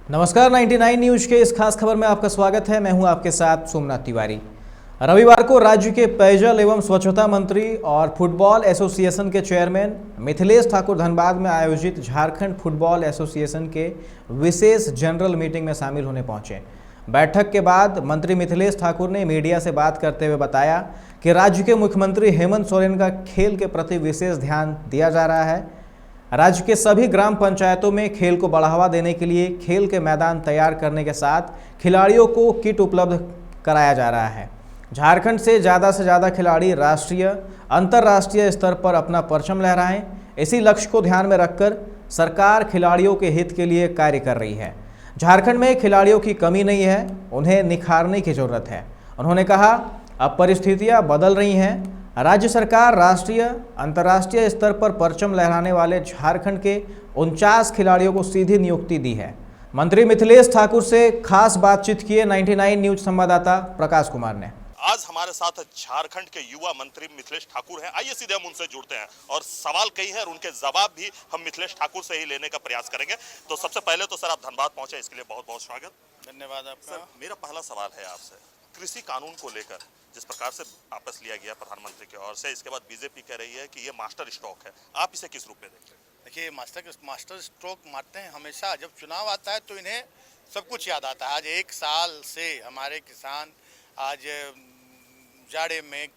नमस्कार 99 न्यूज के इस खास खबर में आपका स्वागत है। मैं हूं आपके साथ सोमनाथ तिवारी। रविवार को राज्य के पेयजल एवं स्वच्छता मंत्री और फुटबॉल एसोसिएशन के चेयरमैन मिथिलेश ठाकुर धनबाद में आयोजित झारखंड फुटबॉल एसोसिएशन के विशेष जनरल मीटिंग में शामिल होने पहुंचे। बैठक के बाद मंत्री मिथिलेश ठाकुर ने मीडिया से बात करते हुए बताया कि राज्य के मुख्यमंत्री हेमंत सोरेन का खेल के प्रति विशेष ध्यान दिया जा रहा है। राज्य के सभी ग्राम पंचायतों में खेल को बढ़ावा देने के लिए खेल के मैदान तैयार करने के साथ खिलाड़ियों को किट उपलब्ध कराया जा रहा है। झारखंड से ज़्यादा खिलाड़ी राष्ट्रीय अंतर्राष्ट्रीय स्तर पर अपना परचम लहराएं, इसी लक्ष्य को ध्यान में रखकर सरकार खिलाड़ियों के हित के लिए कार्य कर रही है। झारखंड में खिलाड़ियों की कमी नहीं है, उन्हें निखारने की जरूरत है। उन्होंने कहा, अब परिस्थितियां बदल रही हैं। राज्य सरकार राष्ट्रीय अंतर्राष्ट्रीय स्तर पर परचम लहराने वाले झारखंड के 49 खिलाड़ियों को सीधी नियुक्ति दी है। मंत्री मिथिलेश ठाकुर से खास बातचीत किए 99 न्यूज संवाददाता प्रकाश कुमार ने। आज हमारे साथ झारखंड के युवा मंत्री मिथिलेश ठाकुर हैं। आइए सीधे हम उनसे जुड़ते हैं और सवाल कई हैं और उनके जवाब भी हम मिथिलेश ठाकुर से ही लेने का प्रयास करेंगे। तो सबसे पहले तो सर, आप धनबाद पहुंचे, इसके लिए बहुत बहुत स्वागत। धन्यवाद आपका। सर, मेरा पहला सवाल है आपसे, कृषि कानून को लेकर जिस प्रकार से वापस लिया गया प्रधानमंत्री की ओर से, इसके बाद बीजेपी कह रही है कि ये मास्टर स्ट्रोक है, आप इसे किस रूप में देखते हैं? देखिए, मास्टर स्ट्रोक मारते हैं हमेशा। जब चुनाव आता है तो इन्हें सब कुछ याद आता है। आज एक साल से हमारे किसान आज जाड़े में,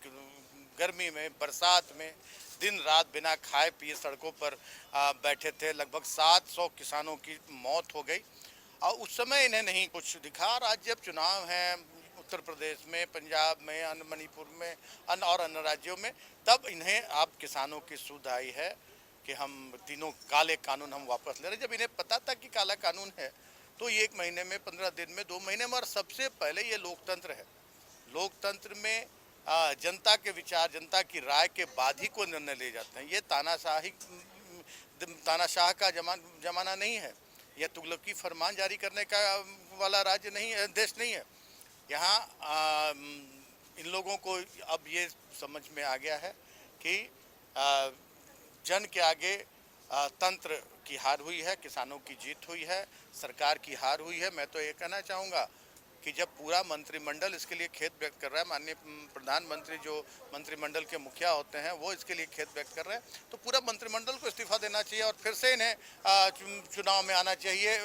गर्मी में, बरसात में दिन रात बिना खाए पिए सड़कों पर बैठे थे। लगभग 700 किसानों की मौत हो गई और उस समय इन्हें नहीं कुछ दिखा। और आज जब चुनाव है उत्तर प्रदेश में, पंजाब में, अन्य मणिपुर में, अन्य राज्यों में, तब इन्हें अब किसानों की सुध आई है कि हम तीनों काले कानून हम वापस ले रहे। जब इन्हें पता था कि काला कानून है तो ये 1 महीने में, 15 दिन में, 2 महीने में, और सबसे पहले ये लोकतंत्र है। लोकतंत्र में जनता के विचार, जनता की राय के बाद ही कोई निर्णय ले जाते हैं। ये तानाशाह का जमाना नहीं है, यह तुगलकी फरमान जारी करने का वाला राज्य नहीं है, देश नहीं है। यहाँ इन लोगों को अब ये समझ में आ गया है कि जन के आगे तंत्र की हार हुई है, किसानों की जीत हुई है, सरकार की हार हुई है। मैं तो ये कहना चाहूँगा कि जब पूरा मंत्रिमंडल इसके लिए खेद व्यक्त कर रहा है, माननीय प्रधानमंत्री जो मंत्रिमंडल के मुखिया होते हैं वो इसके लिए खेद व्यक्त कर रहे हैं, तो पूरा मंत्रिमंडल को इस्तीफा देना चाहिए और फिर से इन्हें चुनाव में आना चाहिए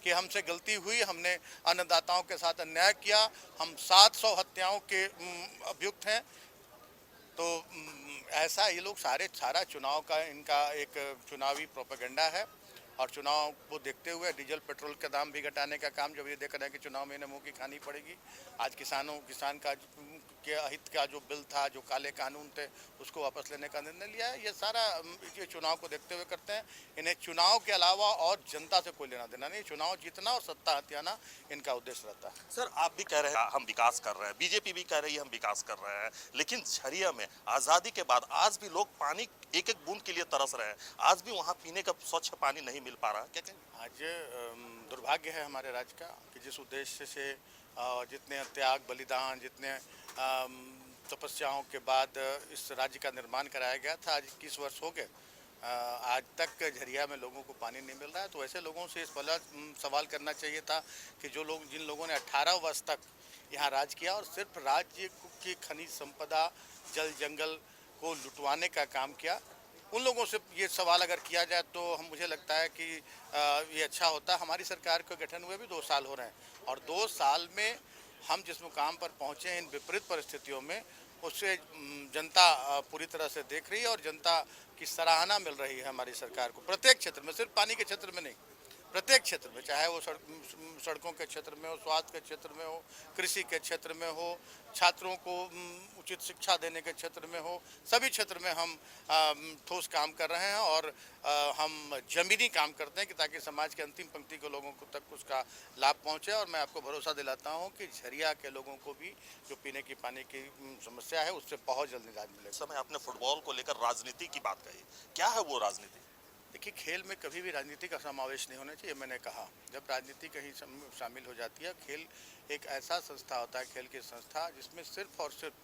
कि हमसे गलती हुई, हमने अन्नदाताओं के साथ अन्याय किया, हम 700 हत्याओं के अभियुक्त हैं। तो ऐसा ये लोग सारा चुनाव का इनका एक चुनावी प्रोपेगेंडा है और चुनाव को देखते हुए डीजल पेट्रोल का दाम भी घटाने का काम जब ये देख रहे हैं कि चुनाव में इन्हें मुँह की खानी पड़ेगी। आज किसान का के अहित का जो बिल था, जो काले कानून थे, उसको वापस लेने का निर्णय लिया है। ये सारा ये चुनाव को देखते हुए करते हैं। इन्हें चुनाव के अलावा और जनता से कोई लेना देना नहीं। चुनाव जीतना और सत्ता हथियाना इनका उद्देश्य रहता है। सर, आप भी कह रहे हैं हम विकास कर रहे हैं, बीजेपी भी कह रही है हम विकास कर रहे हैं, लेकिन झरिया में आजादी के बाद आज भी लोग पानी एक एक बूंद के लिए तरस रहे हैं। आज भी वहाँ पीने का स्वच्छ पानी नहीं मिल पा रहा। क्या कहें? आज दुर्भाग्य है हमारे राज्य का कि जिस उद्देश्य से जितने त्याग, बलिदान, जितने तपस्याओं के बाद इस राज्य का निर्माण कराया गया था, आज 21 वर्ष हो गए, आज तक झरिया में लोगों को पानी नहीं मिल रहा है। तो ऐसे लोगों से इस वाला सवाल करना चाहिए था कि जिन लोगों ने 18 वर्ष तक यहाँ राज किया और सिर्फ राज्य की खनिज संपदा, जल जंगल को लुटवाने का काम किया, उन लोगों से ये सवाल अगर किया जाए तो मुझे लगता है कि ये अच्छा होता। हमारी सरकार के गठन हुए भी 2 साल हो रहे हैं और 2 साल में हम जिस मुकाम पर पहुँचे हैं इन विपरीत परिस्थितियों में, उससे जनता पूरी तरह से देख रही है और जनता की सराहना मिल रही है हमारी सरकार को प्रत्येक क्षेत्र में, सिर्फ पानी के क्षेत्र में नहीं, प्रत्येक क्षेत्र में, चाहे वो सड़कों के क्षेत्र में हो, स्वास्थ्य के क्षेत्र में हो, कृषि के क्षेत्र में हो, छात्रों को उचित शिक्षा देने के क्षेत्र में हो, सभी क्षेत्र में हम ठोस काम कर रहे हैं और हम जमीनी काम करते हैं कि ताकि समाज के अंतिम पंक्ति के लोगों को तक उसका लाभ पहुंचे। और मैं आपको भरोसा दिलाता हूं कि झरिया के लोगों को भी जो पीने की पानी की समस्या है उससे बहुत जल्द निजात मिलेगा। समय आपने फुटबॉल को लेकर राजनीति की बात कही, क्या है वो राजनीति? देखिए, खेल में कभी भी राजनीति का समावेश नहीं होना चाहिए। मैंने कहा, जब राजनीति कहीं शामिल हो जाती है, खेल एक ऐसा संस्था होता है, खेल की संस्था, जिसमें सिर्फ और सिर्फ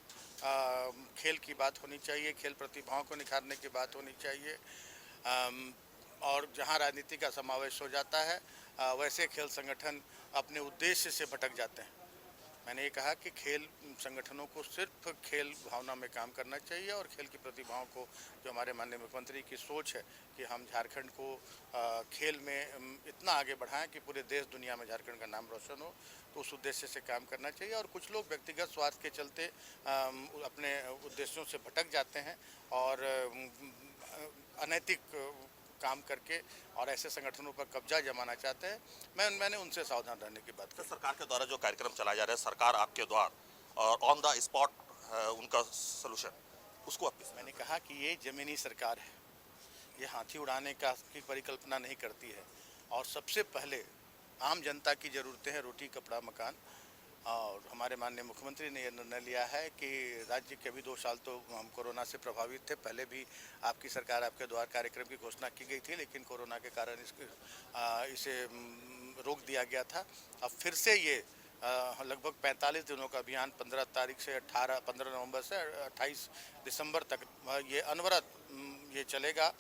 खेल की बात होनी चाहिए, खेल प्रतिभाओं को निखारने की बात होनी चाहिए। और जहां राजनीति का समावेश हो जाता है वैसे खेल संगठन अपने उद्देश्य से भटक जाते हैं। मैंने ये कहा कि खेल संगठनों को सिर्फ खेल भावना में काम करना चाहिए और खेल की प्रतिभाओं को, जो हमारे माननीय मुख्यमंत्री की सोच है कि हम झारखंड को खेल में इतना आगे बढ़ाएं कि पूरे देश दुनिया में झारखंड का नाम रोशन हो, तो उस उद्देश्य से काम करना चाहिए। और कुछ लोग व्यक्तिगत स्वार्थ के चलते अपने उद्देश्यों से भटक जाते हैं और अनैतिक काम करके और ऐसे संगठनों पर कब्जा जमाना चाहते हैं। मैंने उनसे सावधान रहने की बात की। सरकार के द्वारा जो कार्यक्रम चलाया जा रहा है, सरकार आपके द्वारा और ऑन द स्पॉट उनका सलूशन, उसको आप मैंने कहा कि ये जमीनी सरकार है, ये हाथी उड़ाने की परिकल्पना नहीं करती है और सबसे पहले आम जनता की ज़रूरतें हैं, रोटी कपड़ा मकान। और हमारे माननीय मुख्यमंत्री ने यह निर्णय लिया है कि राज्य के अभी 2 साल तो हम कोरोना से प्रभावित थे, पहले भी आपकी सरकार आपके द्वार कार्यक्रम की घोषणा की गई थी, लेकिन कोरोना के कारण इसे रोक दिया गया था। अब फिर से ये लगभग 45 दिनों का अभियान 15 नवंबर से 28 दिसंबर तक ये अनवरत ये चलेगा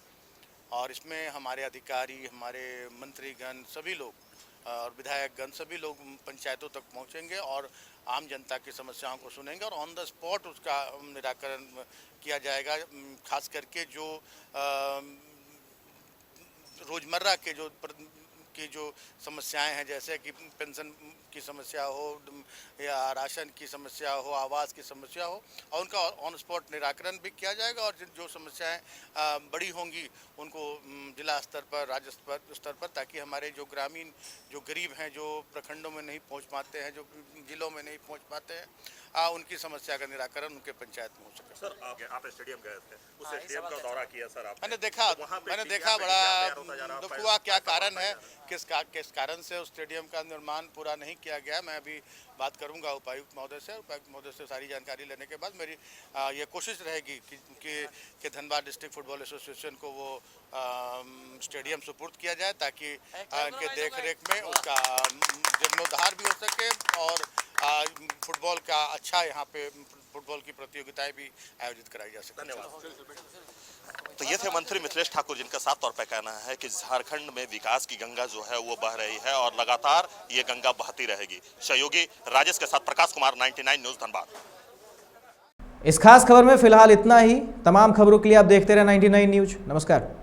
और इसमें हमारे अधिकारी, हमारे मंत्रीगण, सभी लोग और विधायकगण सभी लोग पंचायतों तक पहुंचेंगे और आम जनता की समस्याओं को सुनेंगे और ऑन द स्पॉट उसका निराकरण किया जाएगा। खास करके जो रोज़मर्रा के जो समस्याएं हैं, जैसे कि पेंशन की समस्या हो या राशन की समस्या हो, आवास की समस्या हो, और उनका ऑन स्पॉट निराकरण भी किया जाएगा। और जो समस्याएं बड़ी होंगी उनको जिला स्तर पर, राज्य स्तर पर, ताकि हमारे जो ग्रामीण, जो गरीब हैं, जो प्रखंडों में नहीं पहुंच पाते हैं, जो जिलों में नहीं पहुंच पाते हैं, उनकी समस्या का निराकरण उनके पंचायत में हो सके। सर आप स्टेडियम गए थे, उस स्टेडियम का दौरा किया सर आपने? मैंने देखा बड़ा दुख हुआ। क्या कारण है, किस कारण से उस स्टेडियम का निर्माण पूरा नहीं किया गया, मैं अभी बात करूंगा उपायुक्त महोदय से। उपायुक्त महोदय से सारी जानकारी लेने के बाद मेरी ये कोशिश रहेगी कि धनबाद डिस्ट्रिक्ट फुटबॉल एसोसिएशन को वो स्टेडियम सुपुर्द किया जाए, ताकि इनके देख रेख में उसका जीर्णोद्धार भी हो सके और फुटबॉल का अच्छा यहाँ पे फुटबॉल की प्रतियोगिताएं भी आयोजित कराई जा सके। धन्यवाद। तो ये थे मंत्री मिथिलेश ठाकुर, जिनका साफ तौर पर कहना है कि झारखंड में विकास की गंगा जो है वो बह रही है और लगातार ये गंगा बहती रहेगी। सहयोगी राजेश के साथ प्रकाश कुमार, 99 न्यूज़ धनबाद। इस खास खबर में फिलहाल इतना ही। तमाम खबरों के लिए आप देखते रहे 99 न्यूज़। नमस्कार।